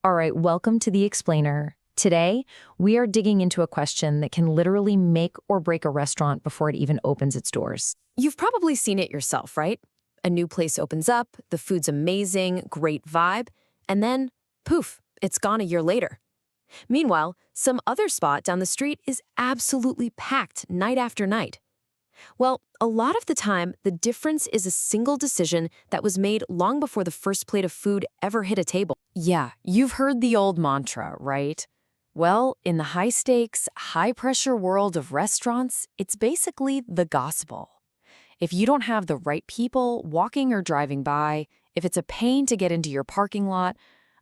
All right, welcome to The Explainer. Today, we are digging into a question that can literally make or break a restaurant before it even opens its doors. You've probably seen it yourself, right? A new place opens up, the food's amazing, great vibe, and then, poof, it's gone a year later. Meanwhile, some other spot down the street is absolutely packed night after night. Well, a lot of the time, the difference is a single decision that was made long before the first plate of food ever hit a table. Yeah, you've heard the old mantra, right? Well, in the high-stakes, high-pressure world of restaurants, it's basically the gospel. If you don't have the right people walking or driving by, if it's a pain to get into your parking lot,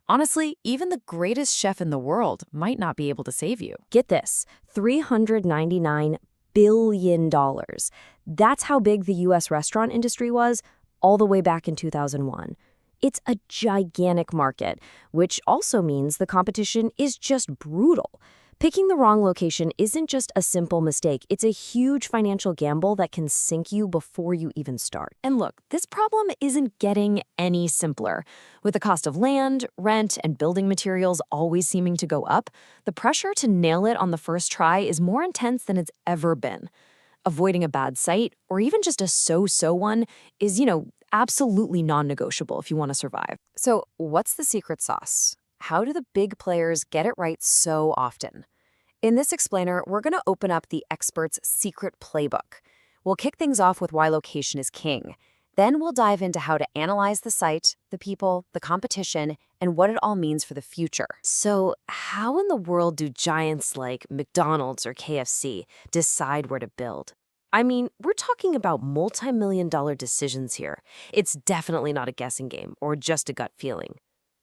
honestly, even the greatest chef in the world might not be able to save you. Get this, $399 billion. That's how big the U.S. restaurant industry was all the way back in 2001. It's a gigantic market, which also means the competition is just brutal. Picking the wrong location isn't just a simple mistake. It's a huge financial gamble that can sink you before you even start. And look, this problem isn't getting any simpler. With the cost of land, rent, and building materials always seeming to go up, the pressure to nail it on the first try is more intense than it's ever been. Avoiding a bad site, or even just a so-so one, is, absolutely non-negotiable if you want to survive. So what's the secret sauce? How do the big players get it right so often? In this explainer, we're going to open up the expert's secret playbook. We'll kick things off with why location is king. Then we'll dive into how to analyze the site, the people, the competition, and what it all means for the future. So how in the world do giants like McDonald's or KFC decide where to build? I mean, we're talking about multi-million-dollar decisions here. It's definitely not a guessing game or just a gut feeling.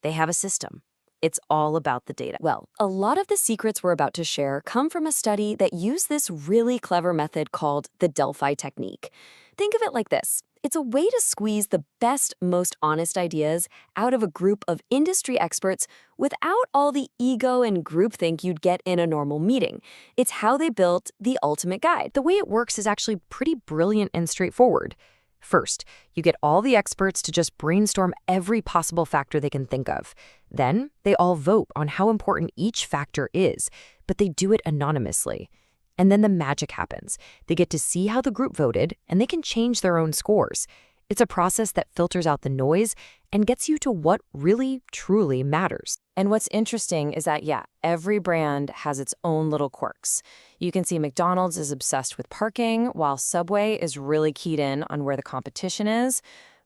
They have a system. It's all about the data. Well, a lot of the secrets we're about to share come from a study that used this really clever method called the Delphi technique. Think of it like this. It's a way to squeeze the best, most honest ideas out of a group of industry experts without all the ego and groupthink you'd get in a normal meeting. It's how they built the ultimate guide. The way it works is actually pretty brilliant and straightforward. First, you get all the experts to just brainstorm every possible factor they can think of. Then, they all vote on how important each factor is, but they do it anonymously. And then the magic happens. They get to see how the group voted, and they can change their own scores. It's a process that filters out the noise and gets you to what really, truly matters. And what's interesting is that, every brand has its own little quirks. You can see McDonald's is obsessed with parking, while Subway is really keyed in on where the competition is.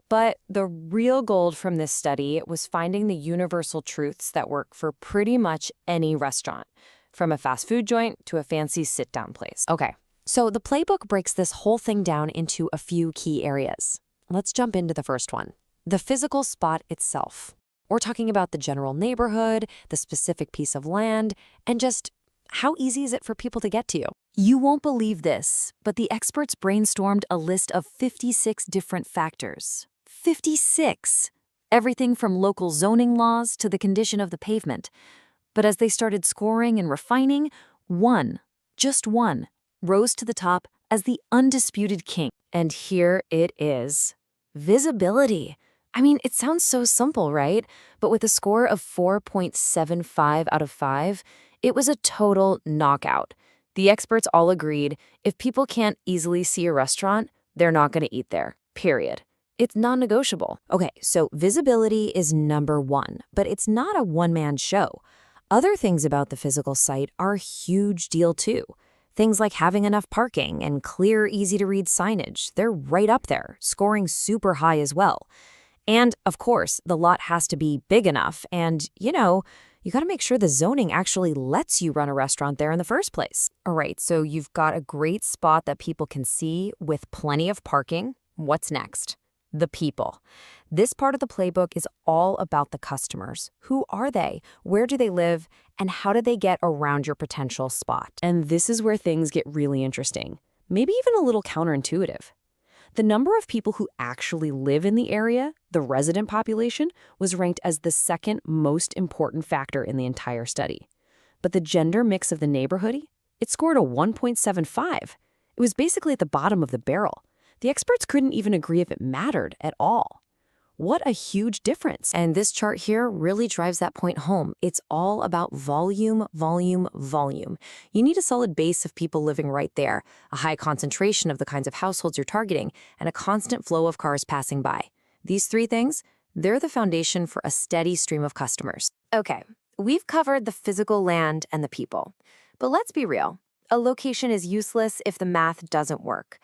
But the real gold from this study was finding the universal truths that work for pretty much any restaurant, from a fast food joint to a fancy sit-down place. Okay, so the playbook breaks this whole thing down into a few key areas. Let's jump into the first one, the physical spot itself. We're talking about the general neighborhood, the specific piece of land, and just how easy is it for people to get to you? You won't believe this, but the experts brainstormed a list of 56 different factors. 56! Everything from local zoning laws to the condition of the pavement. But as they started scoring and refining, just one, rose to the top as the undisputed king. And here it is. Visibility. I mean, it sounds so simple, right? But with a score of 4.75 out of 5, it was a total knockout. The experts all agreed if people can't easily see a restaurant, they're not going to eat there, period. It's non-negotiable. Okay, so visibility is number one, but it's not a one-man show. Other things about the physical site are a huge deal too. Things like having enough parking and clear, easy-to-read signage. They're right up there, scoring super high as well. And, of course, the lot has to be big enough and, you got to make sure the zoning actually lets you run a restaurant there in the first place. All right, so you've got a great spot that people can see with plenty of parking. What's next? The people. This part of the playbook is all about the customers. Who are they? Where do they live? And how do they get around your potential spot? And this is where things get really interesting, maybe even a little counterintuitive. The number of people who actually live in the area, the resident population, was ranked as the second most important factor in the entire study. But the gender mix of the neighborhood, it scored a 1.75. It was basically at the bottom of the barrel. The experts couldn't even agree if it mattered at all. What a huge difference. And this chart here really drives that point home. It's all about volume, volume, volume. You need a solid base of people living right there, a high concentration of the kinds of households you're targeting, and a constant flow of cars passing by. These three things, they're the foundation for a steady stream of customers. Okay, we've covered the physical land and the people. But let's be real. A location is useless if the math doesn't work.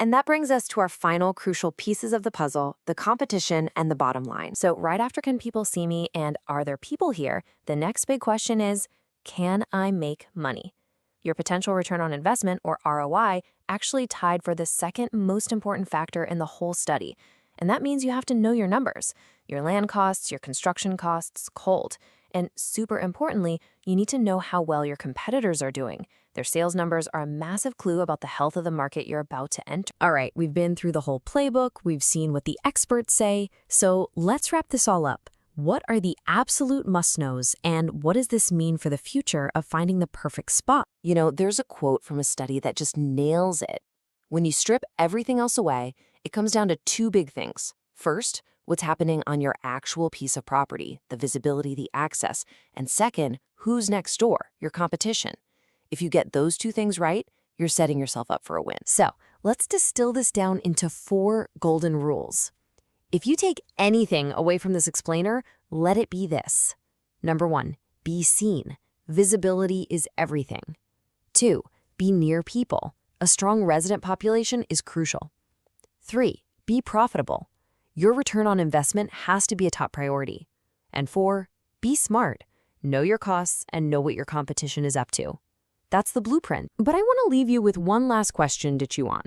And that brings us to our final crucial pieces of the puzzle, the competition and the bottom line. So right after can people see me and are there people here, the next big question is, can I make money? Your potential return on investment, or ROI, actually tied for the second most important factor in the whole study. And that means you have to know your numbers, your land costs, your construction costs, cold. And super importantly, you need to know how well your competitors are doing. Their sales numbers are a massive clue about the health of the market you're about to enter. All right, we've been through the whole playbook, we've seen what the experts say, so let's wrap this all up. What are the absolute must-knows, and what does this mean for the future of finding the perfect spot? You know, there's a quote from a study that just nails it. When you strip everything else away, it comes down to two big things. First, what's happening on your actual piece of property, the visibility, the access. And second, who's next door, your competition. If you get those two things right, you're setting yourself up for a win. So let's distill this down into 4 golden rules. If you take anything away from this explainer, let it be this. Number 1, be seen. Visibility is everything. 2, be near people. A strong resident population is crucial. 3, be profitable. Your return on investment has to be a top priority. And 4, be smart. Know your costs and know what your competition is up to. That's the blueprint. But I want to leave you with one last question to chew on.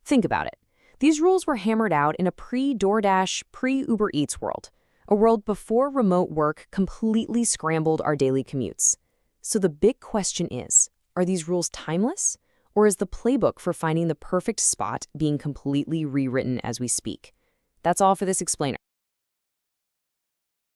Think about it. These rules were hammered out in a pre-DoorDash, pre-Uber Eats world, a world before remote work completely scrambled our daily commutes. So the big question is, are these rules timeless? Or is the playbook for finding the perfect spot being completely rewritten as we speak? That's all for this explainer.